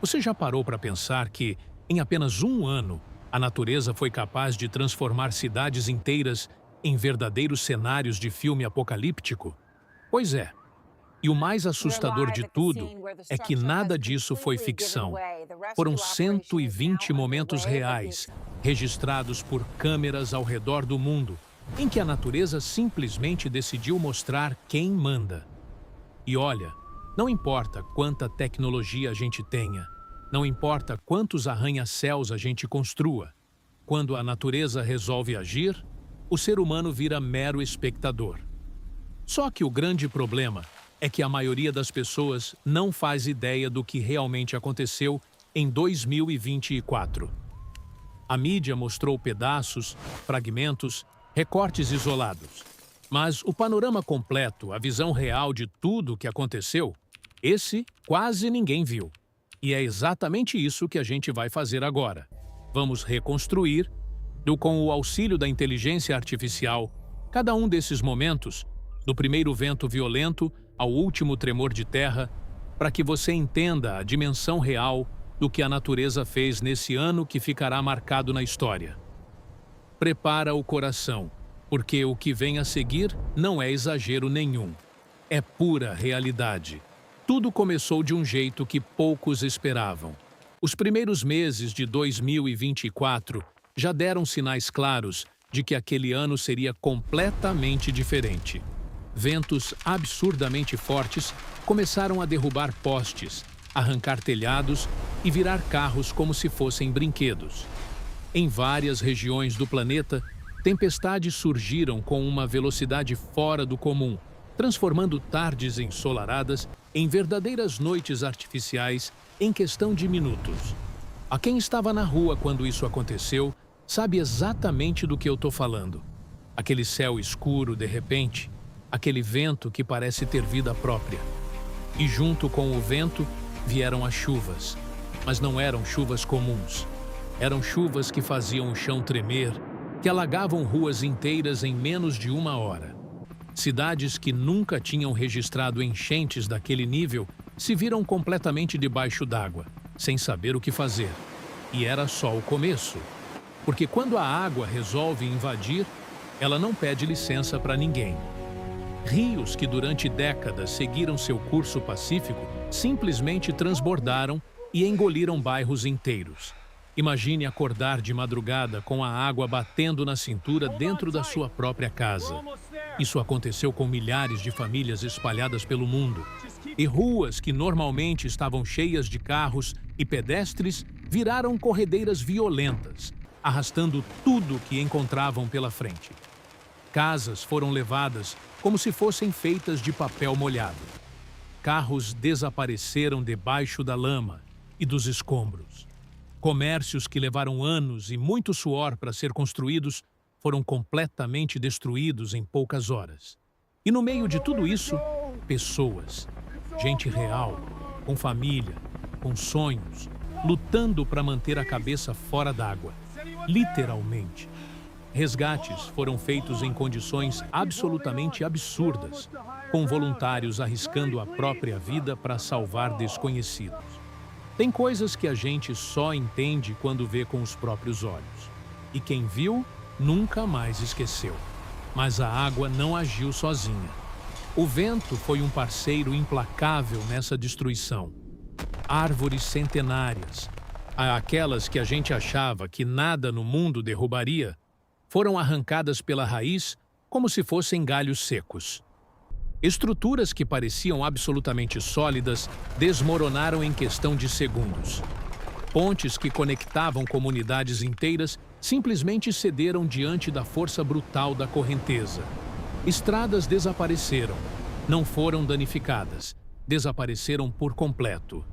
Você já parou para pensar que, em apenas um ano, a natureza foi capaz de transformar cidades inteiras em verdadeiros cenários de filme apocalíptico? Pois é. E o mais assustador de tudo é que nada disso foi ficção. Foram 120 momentos reais, registrados por câmeras ao redor do mundo, em que a natureza simplesmente decidiu mostrar quem manda. E olha, não importa quanta tecnologia a gente tenha, não importa quantos arranha-céus a gente construa, quando a natureza resolve agir, o ser humano vira mero espectador. Só que o grande problema é que a maioria das pessoas não faz ideia do que realmente aconteceu em 2024. A mídia mostrou pedaços, fragmentos, recortes isolados. Mas o panorama completo, a visão real de tudo o que aconteceu, esse quase ninguém viu. E é exatamente isso que a gente vai fazer agora. Vamos reconstruir, com o auxílio da inteligência artificial, cada um desses momentos, do primeiro vento violento ao último tremor de terra, para que você entenda a dimensão real do que a natureza fez nesse ano que ficará marcado na história. Prepara o coração, porque o que vem a seguir não é exagero nenhum. É pura realidade. Tudo começou de um jeito que poucos esperavam. Os primeiros meses de 2024 já deram sinais claros de que aquele ano seria completamente diferente. Ventos absurdamente fortes começaram a derrubar postes, arrancar telhados e virar carros como se fossem brinquedos. Em várias regiões do planeta, tempestades surgiram com uma velocidade fora do comum, transformando tardes ensolaradas em verdadeiras noites artificiais em questão de minutos. A quem estava na rua quando isso aconteceu sabe exatamente do que eu estou falando. Aquele céu escuro de repente, aquele vento que parece ter vida própria. E junto com o vento vieram as chuvas, mas não eram chuvas comuns. Eram chuvas que faziam o chão tremer, que alagavam ruas inteiras em menos de uma hora. Cidades que nunca tinham registrado enchentes daquele nível se viram completamente debaixo d'água, sem saber o que fazer. E era só o começo. Porque quando a água resolve invadir, ela não pede licença para ninguém. Rios que durante décadas seguiram seu curso pacífico simplesmente transbordaram e engoliram bairros inteiros. Imagine acordar de madrugada com a água batendo na cintura dentro da sua própria casa. Isso aconteceu com milhares de famílias espalhadas pelo mundo. E ruas que normalmente estavam cheias de carros e pedestres viraram corredeiras violentas, arrastando tudo que encontravam pela frente. Casas foram levadas como se fossem feitas de papel molhado. Carros desapareceram debaixo da lama e dos escombros. Comércios que levaram anos e muito suor para ser construídos foram completamente destruídos em poucas horas. E no meio de tudo isso, pessoas, gente real, com família, com sonhos, lutando para manter a cabeça fora d'água, literalmente. Resgates foram feitos em condições absolutamente absurdas, com voluntários arriscando a própria vida para salvar desconhecidos. Tem coisas que a gente só entende quando vê com os próprios olhos. E quem viu, nunca mais esqueceu. Mas a água não agiu sozinha. O vento foi um parceiro implacável nessa destruição. Árvores centenárias, aquelas que a gente achava que nada no mundo derrubaria, foram arrancadas pela raiz como se fossem galhos secos. Estruturas que pareciam absolutamente sólidas desmoronaram em questão de segundos. Pontes que conectavam comunidades inteiras simplesmente cederam diante da força brutal da correnteza. Estradas desapareceram, não foram danificadas, desapareceram por completo.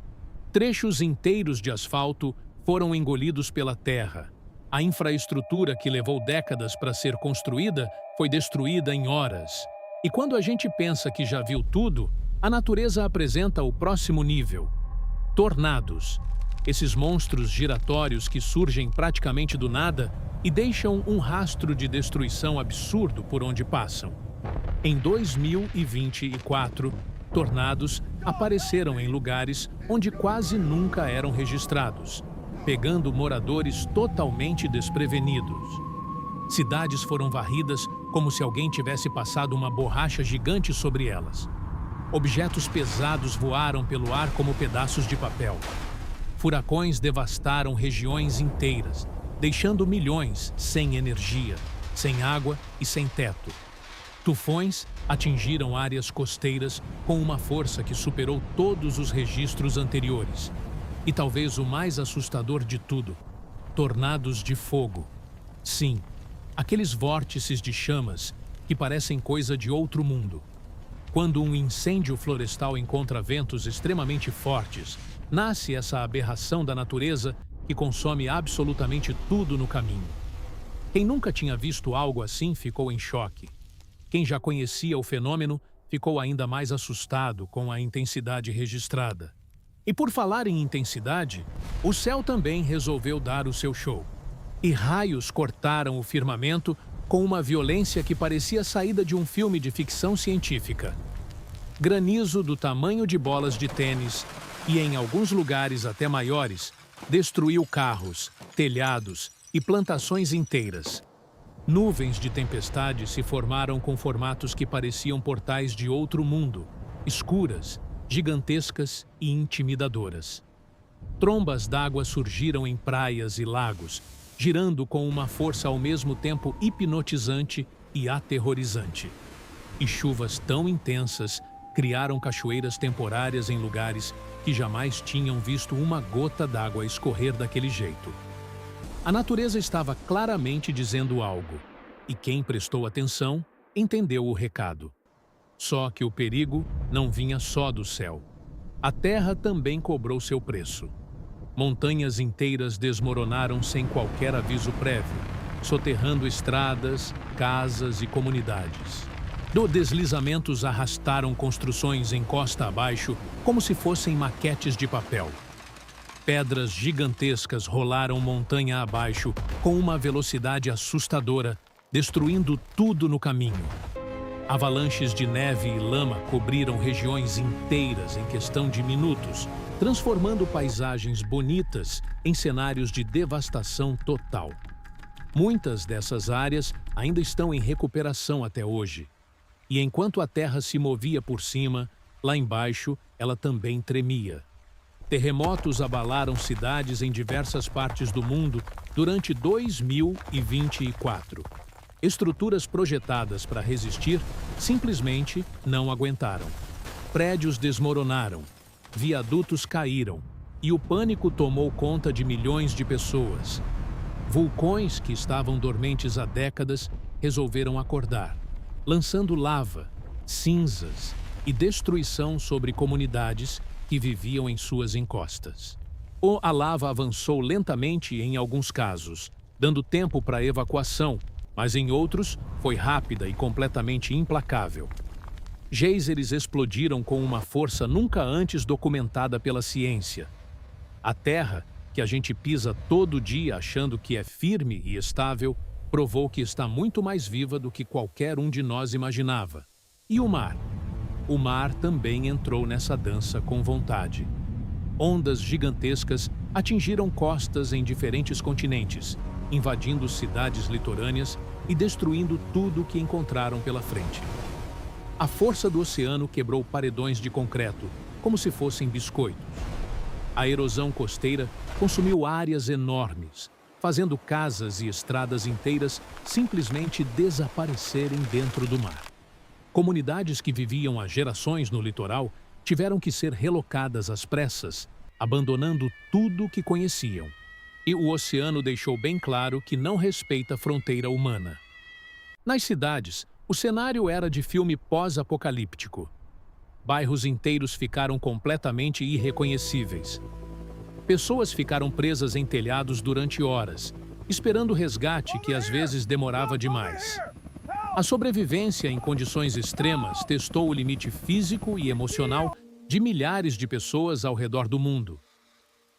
Trechos inteiros de asfalto foram engolidos pela terra. A infraestrutura que levou décadas para ser construída foi destruída em horas. E quando a gente pensa que já viu tudo, a natureza apresenta o próximo nível. Tornados. Esses monstros giratórios que surgem praticamente do nada e deixam um rastro de destruição absurdo por onde passam. Em 2024, Tornados apareceram em lugares onde quase nunca eram registrados, pegando moradores totalmente desprevenidos. Cidades foram varridas como se alguém tivesse passado uma borracha gigante sobre elas. Objetos pesados voaram pelo ar como pedaços de papel. Furacões devastaram regiões inteiras, deixando milhões sem energia, sem água e sem teto. Tufões atingiram áreas costeiras com uma força que superou todos os registros anteriores. E talvez o mais assustador de tudo, tornados de fogo. Sim, aqueles vórtices de chamas que parecem coisa de outro mundo. Quando um incêndio florestal encontra ventos extremamente fortes, nasce essa aberração da natureza que consome absolutamente tudo no caminho. Quem nunca tinha visto algo assim ficou em choque. Quem já conhecia o fenômeno ficou ainda mais assustado com a intensidade registrada. E por falar em intensidade, o céu também resolveu dar o seu show. E raios cortaram o firmamento com uma violência que parecia saída de um filme de ficção científica. Granizo do tamanho de bolas de tênis e, em alguns lugares até maiores, destruiu carros, telhados e plantações inteiras. Nuvens de tempestade se formaram com formatos que pareciam portais de outro mundo, escuras, gigantescas e intimidadoras. Trombas d'água surgiram em praias e lagos, girando com uma força ao mesmo tempo hipnotizante e aterrorizante. E chuvas tão intensas criaram cachoeiras temporárias em lugares que jamais tinham visto uma gota d'água escorrer daquele jeito. A natureza estava claramente dizendo algo, e quem prestou atenção entendeu o recado. Só que o perigo não vinha só do céu. A terra também cobrou seu preço. Montanhas inteiras desmoronaram sem qualquer aviso prévio, soterrando estradas, casas e comunidades. Deslizamentos arrastaram construções em costa abaixo como se fossem maquetes de papel. Pedras gigantescas rolaram montanha abaixo com uma velocidade assustadora, destruindo tudo no caminho. Avalanches de neve e lama cobriram regiões inteiras em questão de minutos, transformando paisagens bonitas em cenários de devastação total. Muitas dessas áreas ainda estão em recuperação até hoje. E enquanto a terra se movia por cima, lá embaixo ela também tremia. Terremotos abalaram cidades em diversas partes do mundo durante 2024. Estruturas projetadas para resistir simplesmente não aguentaram. Prédios desmoronaram, viadutos caíram e o pânico tomou conta de milhões de pessoas. Vulcões que estavam dormentes há décadas resolveram acordar, lançando lava, cinzas e destruição sobre comunidades que viviam em suas encostas. A lava avançou lentamente em alguns casos, dando tempo para evacuação, mas em outros foi rápida e completamente implacável. Geysers explodiram com uma força nunca antes documentada pela ciência. A Terra, que a gente pisa todo dia achando que é firme e estável, provou que está muito mais viva do que qualquer um de nós imaginava. E o mar? O mar também entrou nessa dança com vontade. Ondas gigantescas atingiram costas em diferentes continentes, invadindo cidades litorâneas e destruindo tudo o que encontraram pela frente. A força do oceano quebrou paredões de concreto, como se fossem biscoitos. A erosão costeira consumiu áreas enormes, fazendo casas e estradas inteiras simplesmente desaparecerem dentro do mar. Comunidades que viviam há gerações no litoral tiveram que ser relocadas às pressas, abandonando tudo o que conheciam. E o oceano deixou bem claro que não respeita a fronteira humana. Nas cidades, o cenário era de filme pós-apocalíptico. Bairros inteiros ficaram completamente irreconhecíveis. Pessoas ficaram presas em telhados durante horas, esperando o resgate que às vezes demorava demais. A sobrevivência em condições extremas testou o limite físico e emocional de milhares de pessoas ao redor do mundo.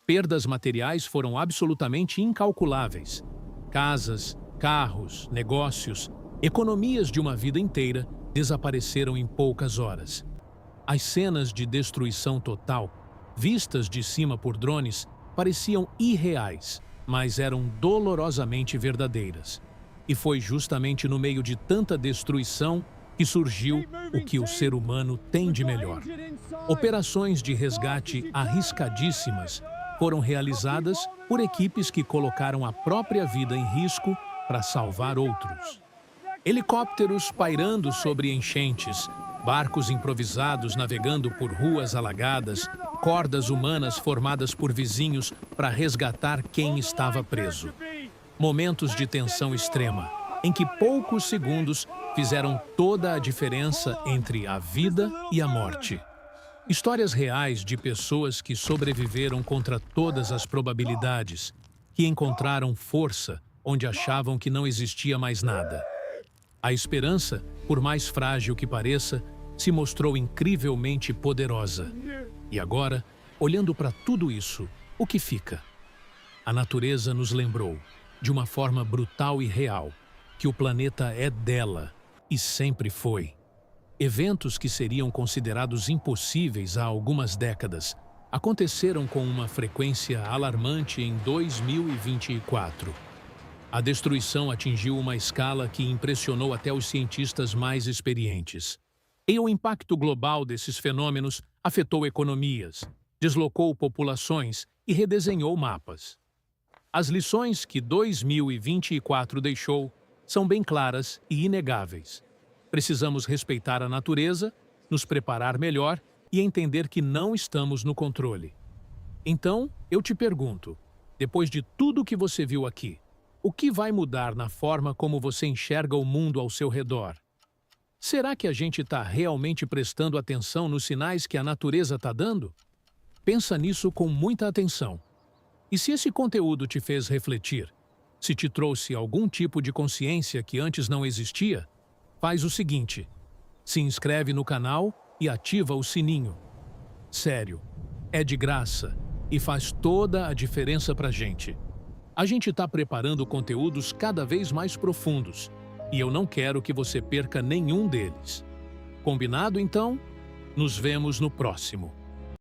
Perdas materiais foram absolutamente incalculáveis. Casas, carros, negócios, economias de uma vida inteira desapareceram em poucas horas. As cenas de destruição total, vistas de cima por drones, pareciam irreais, mas eram dolorosamente verdadeiras. E foi justamente no meio de tanta destruição que surgiu o que o ser humano tem de melhor. Operações de resgate arriscadíssimas foram realizadas por equipes que colocaram a própria vida em risco para salvar outros. Helicópteros pairando sobre enchentes, barcos improvisados navegando por ruas alagadas, cordas humanas formadas por vizinhos para resgatar quem estava preso. Momentos de tensão extrema, em que poucos segundos fizeram toda a diferença entre a vida e a morte. Histórias reais de pessoas que sobreviveram contra todas as probabilidades, que encontraram força onde achavam que não existia mais nada. A esperança, por mais frágil que pareça, se mostrou incrivelmente poderosa. E agora, olhando para tudo isso, o que fica? A natureza nos lembrou, de uma forma brutal e real, que o planeta é dela e sempre foi. Eventos que seriam considerados impossíveis há algumas décadas aconteceram com uma frequência alarmante em 2024. A destruição atingiu uma escala que impressionou até os cientistas mais experientes. E o impacto global desses fenômenos afetou economias, deslocou populações e redesenhou mapas. As lições que 2024 deixou são bem claras e inegáveis. Precisamos respeitar a natureza, nos preparar melhor e entender que não estamos no controle. Então, eu te pergunto, depois de tudo que você viu aqui, o que vai mudar na forma como você enxerga o mundo ao seu redor? Será que a gente está realmente prestando atenção nos sinais que a natureza está dando? Pensa nisso com muita atenção. E se esse conteúdo te fez refletir, se te trouxe algum tipo de consciência que antes não existia, faz o seguinte: se inscreve no canal e ativa o sininho. Sério, é de graça e faz toda a diferença pra gente. A gente está preparando conteúdos cada vez mais profundos e eu não quero que você perca nenhum deles. Combinado, então? Nos vemos no próximo.